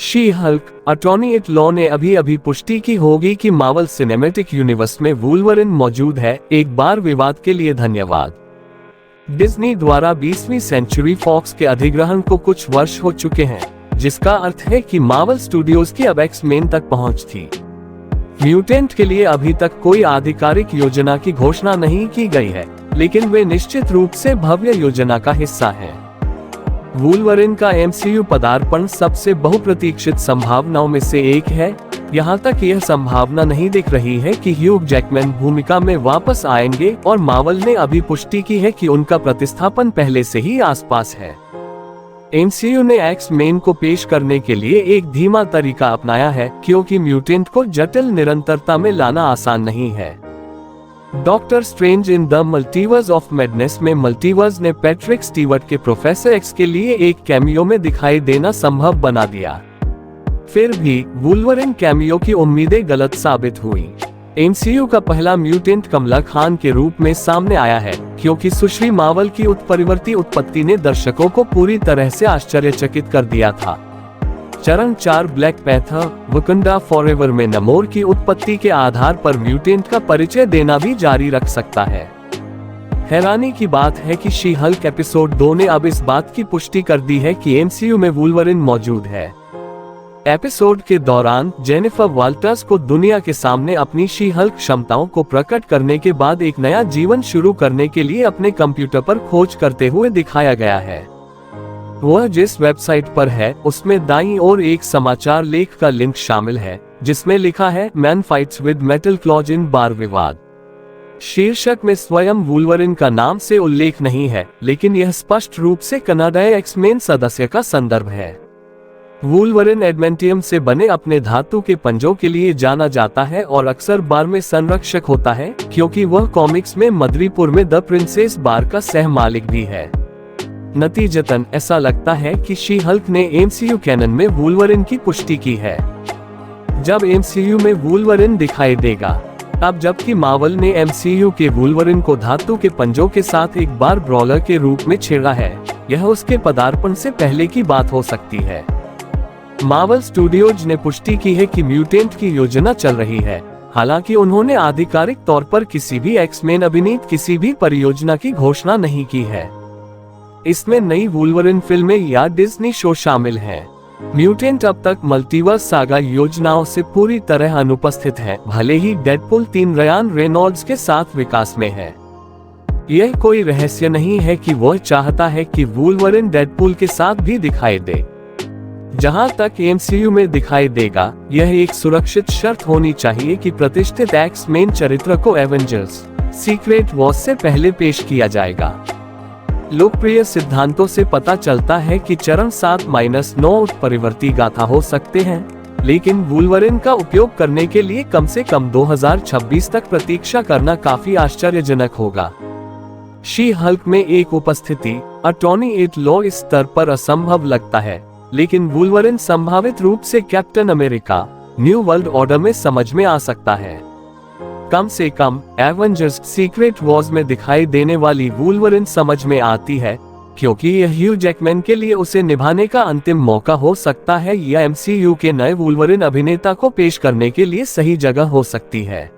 She hulk, attorney at law ने अभी पुष्टि की होगी कि मार्वल सिनेमैटिक यूनिवर्स में वुल्वरिन मौजूद है। एक बार विवाद के लिए धन्यवाद। डिज्नी द्वारा 20वीं सेंचुरी फॉक्स के अधिग्रहण को कुछ वर्ष हो चुके हैं, जिसका अर्थ है कि मार्वल स्टूडियोज की अब एक्स-मेन तक पहुंच थी। म्यूटेंट के लिए अभी तक कोई आधिकारिक योजना की घोषणा नहीं की गई है, लेकिन वे निश्चित रूप से भव्य योजना का हिस्सा हैं। वुल्वरिन का एमसीयू पदार्पण सबसे बहुप्रतीक्षित संभावनाओं में से एक है। यहाँ तक यह संभावना नहीं दिख रही है कि ह्यू जैकमैन भूमिका में वापस आएंगे, और मार्वल ने अभी पुष्टि की है कि उनका प्रतिस्थापन पहले से ही आसपास है। एमसीयू ने एक्स-मेन को पेश करने के लिए एक धीमा तरीका अपनाया है, क्योंकि म्यूटेंट को जटिल निरंतरता में लाना आसान नहीं है। Doctor strange in the multiverse of madness में मल्टीवर्स ने पैट्रिक स्टीवर्ट के प्रोफेसर एक्स के लिए एक कैमियो में दिखाई देना संभव बना दिया। फिर भी वुल्वरिन कैमियो की उम्मीदें गलत साबित हुई। एमसीयू का पहला म्यूटेंट कमला खान के रूप में सामने आया है, क्योंकि सुश्री मार्वल की उत्परिवर्ती उत्पत्ति ने दर्शकों को पूरी तरह से आश्चर्यचकित कर दिया था। चरण 4 ब्लैक पैंथर वकंडा फॉरएवर में नमोर की उत्पत्ति के आधार पर म्यूटेंट का परिचय देना भी जारी रख सकता है। हैरानी की बात है कि शी हल्क एपिसोड 2 ने अब इस बात की पुष्टि कर दी है कि एमसीयू में वुल्वरिन मौजूद है। एपिसोड के दौरान जेनिफर वाल्टर्स को दुनिया के सामने अपनी शी हल्क क्षमताओं को प्रकट करने के बाद एक नया जीवन शुरू करने के लिए अपने कंप्यूटर पर खोज करते हुए दिखाया गया है। वह जिस वेबसाइट पर है, उसमें दाईं ओर एक समाचार लेख का लिंक शामिल है, जिसमें लिखा है man fights with metal claws in bar विवाद। शीर्षक में स्वयं वुल्वरिन का नाम से उल्लेख नहीं है, लेकिन यह स्पष्ट रूप से कनाडाई एक्स-मेन सदस्य का संदर्भ है। वुल्वरिन एडमेंटियम से बने अपने धातु के पंजों के लिए जाना जाता है और अक्सर बार में संरक्षक होता है, क्योंकि वह कॉमिक्स में मदरीपुर में द प्रिंसेस बार का सह मालिक भी है। नतीजतन ऐसा लगता है कि शी हल्क ने एमसीयू कैनन में वुल्वरिन की पुष्टि की है। जब एमसीयू में वुल्वरिन दिखाई देगा, अब जबकि मार्वल ने एमसीयू के वुल्वरिन को धातु के पंजों के साथ एक बार ब्रॉलर के रूप में छेड़ा है, यह उसके पदार्पण से पहले की बात हो सकती है। मार्वल स्टूडियोज ने पुष्टि की है कि म्यूटेंट की योजना चल रही है, हालांकि उन्होंने आधिकारिक तौर पर किसी भी एक्स-मेन अभिनीत किसी भी परियोजना की घोषणा नहीं की है। इसमें नई वुल्वरिन फिल्में या डिज्नी शो शामिल हैं। म्यूटेंट अब तक मल्टीवर्स सागा योजनाओं से पूरी तरह अनुपस्थित है, भले ही डेडपुल 3 रयान रेनॉल्ड्स के साथ विकास में है। यह कोई रहस्य नहीं है कि वह चाहता है कि वुल्वरिन डेडपुल के साथ भी दिखाई दे। जहां तक एमसीयू में दिखाई देगा, यह एक सुरक्षित शर्त होनी चाहिए कि प्रतिष्ठित एक्स-मेन चरित्र को एवेंजर्स सीक्रेट वॉर से पहले पेश किया जाएगा। लोकप्रिय सिद्धांतों से पता चलता है कि चरण 7-9 उत्परिवर्ती गाथा हो सकते हैं, लेकिन वुल्वरिन का उपयोग करने के लिए कम से कम 2026 तक प्रतीक्षा करना काफी आश्चर्यजनक होगा। शी हल्क में एक उपस्थिति अटॉर्नी एट लॉ इस स्तर पर असंभव लगता है, लेकिन वुल्वरिन संभावित रूप से captain America new world order में समझ में आ सकता है। कम से कम एवेंजर्स सीक्रेट वॉर्स में दिखाई देने वाली वुल्वरिन समझ में आती है, क्योंकि यह ह्यू जैकमैन के लिए उसे निभाने का अंतिम मौका हो सकता है, या एमसीयू के नए वुल्वरिन अभिनेता को पेश करने के लिए सही जगह हो सकती है।